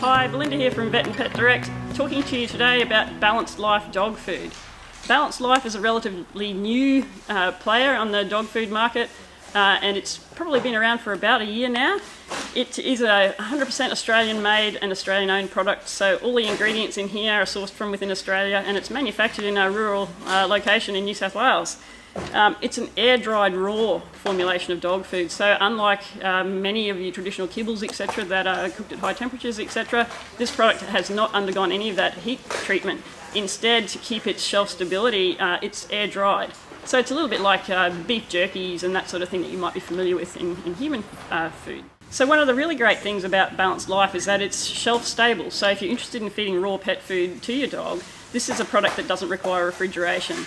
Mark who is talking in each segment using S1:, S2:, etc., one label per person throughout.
S1: Hi, Belinda here from Vet and Pet Direct, talking to you today about Balanced Life dog food. Balanced Life is a relatively new player on the dog food market, and it's probably been around for about a year now. It is a 100% Australian made and Australian owned product, so all the ingredients in here are sourced from within Australia, and it's manufactured in a rural location in New South Wales. It's an air-dried raw formulation of dog food, so unlike many of your traditional kibbles etc. that are cooked at high temperatures etc., this product has not undergone any of that heat treatment. Instead, to keep its shelf stability, it's air-dried. So it's a little bit like beef jerkies and that sort of thing that you might be familiar with in human food. So one of the really great things about Balanced Life is that it's shelf stable. So if you're interested in feeding raw pet food to your dog, this is a product that doesn't require refrigeration.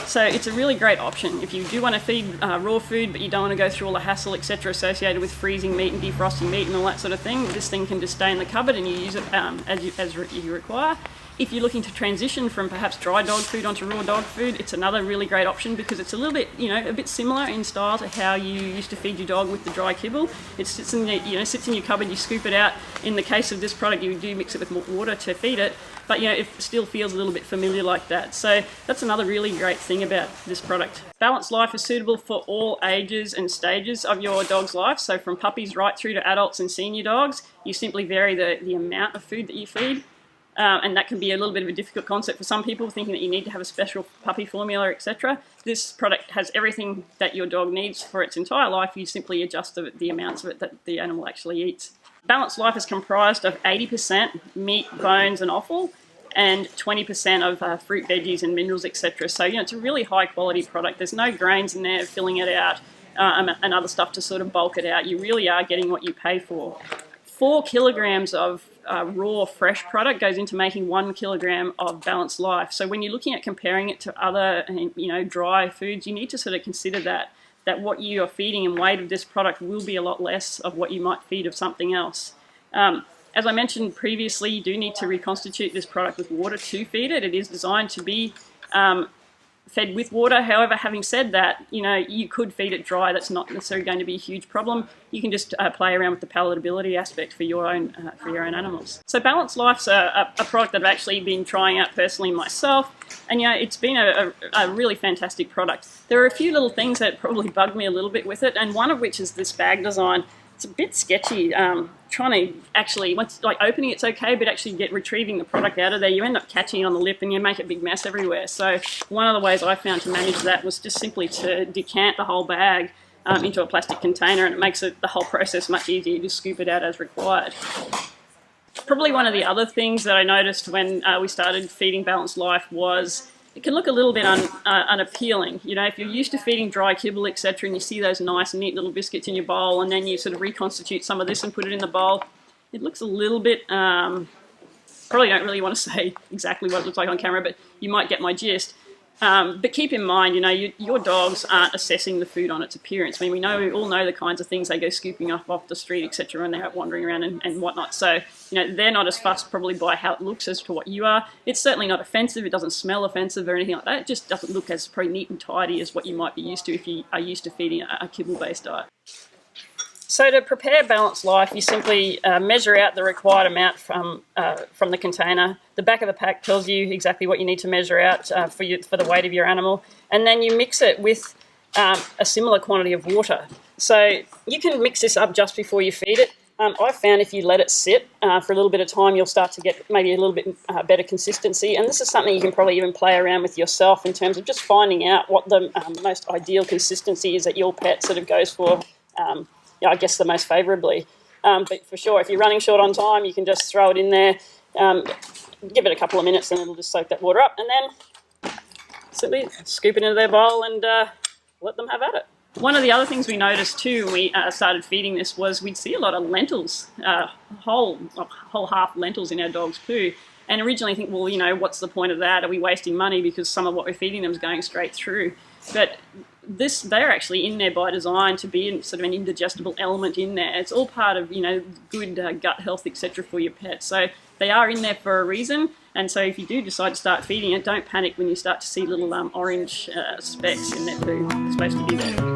S1: So it's a really great option. If you do want to feed raw food but you don't want to go through all the hassle etc. associated with freezing meat and defrosting meat and all that sort of thing, this thing can just stay in the cupboard and you use it as you require. If you're looking to transition from perhaps dry dog food onto raw dog food, it's another really great option because it's a little bit, a bit similar in style to how you used to feed your dog with the dry kibble. It sits in your cupboard, you scoop it out. In the case of this product, you do mix it with more water to feed it, but it still feels a little bit familiar like that. So that's another really great thing about this product. Balanced Life is suitable for all ages and stages of your dog's life. So from puppies right through to adults and senior dogs, you simply vary the amount of food that you feed. And that can be a little bit of a difficult concept for some people, thinking that you need to have a special puppy formula, etc. This product has everything that your dog needs for its entire life. You simply adjust the amounts of it that the animal actually eats. Balanced Life is comprised of 80% meat, bones and offal, and 20% of fruit, veggies and minerals, etc. So it's a really high quality product. There's no grains in there filling it out and other stuff to sort of bulk it out. You really are getting what you pay for. 4 kilograms of raw fresh product goes into making 1 kilogram of Balanced Life. So when you're looking at comparing it to other dry foods, you need to sort of consider that what you are feeding in weight of this product will be a lot less of what you might feed of something else. As I mentioned previously, you do need to reconstitute this product with water to feed it. It is designed to be fed with water. However, having said that, you could feed it dry. That's not necessarily going to be a huge problem. You can just play around with the palatability aspect for your own animals. So Balanced Life's a product that I've actually been trying out personally myself, and it's been a really fantastic product. There are a few little things that probably bugged me a little bit with it, and one of which is this bag design. It's a bit sketchy. Trying to actually, opening it's okay, but actually retrieving the product out of there, you end up catching it on the lip and you make a big mess everywhere. So one of the ways I found to manage that was just simply to decant the whole bag into a plastic container, and it makes the whole process much easier. You just scoop it out as required. Probably one of the other things that I noticed when we started feeding Balanced Life was it can look a little bit unappealing. If you're used to feeding dry kibble, etc., and you see those nice, neat little biscuits in your bowl, and then you sort of reconstitute some of this and put it in the bowl, it looks a little bit, probably don't really want to say exactly what it looks like on camera, but you might get my gist. But keep in mind, your dogs aren't assessing the food on its appearance. I mean, we all know the kinds of things they go scooping up off the street, etc., when they're out wandering around and whatnot. So, they're not as fussed probably by how it looks as to what you are. It's certainly not offensive. It doesn't smell offensive or anything like that. It just doesn't look as pretty neat and tidy as what you might be used to if you are used to feeding a kibble-based diet. So to prepare Balanced Life, you simply measure out the required amount from the container. The back of the pack tells you exactly what you need to measure out for the weight of your animal, and then you mix it with a similar quantity of water. So you can mix this up just before you feed it. I've found if you let it sit for a little bit of time, you'll start to get maybe a little bit better consistency, and this is something you can probably even play around with yourself in terms of just finding out what the most ideal consistency is that your pet sort of goes for. I guess the most favourably. But for sure, if you're running short on time, you can just throw it in there, give it a couple of minutes and it'll just soak that water up, and then simply scoop it into their bowl and let them have at it. One of the other things we noticed too when we started feeding this was we'd see a lot of lentils, whole half lentils in our dog's poo. And originally think, well, what's the point of that? Are we wasting money because some of what we're feeding them is going straight through? But they're actually in there by design to be sort of an indigestible element in there. It's all part of good gut health, etc. for your pet. So they are in there for a reason. And so if you do decide to start feeding it, don't panic when you start to see little orange specks in their poo. It's supposed to be there.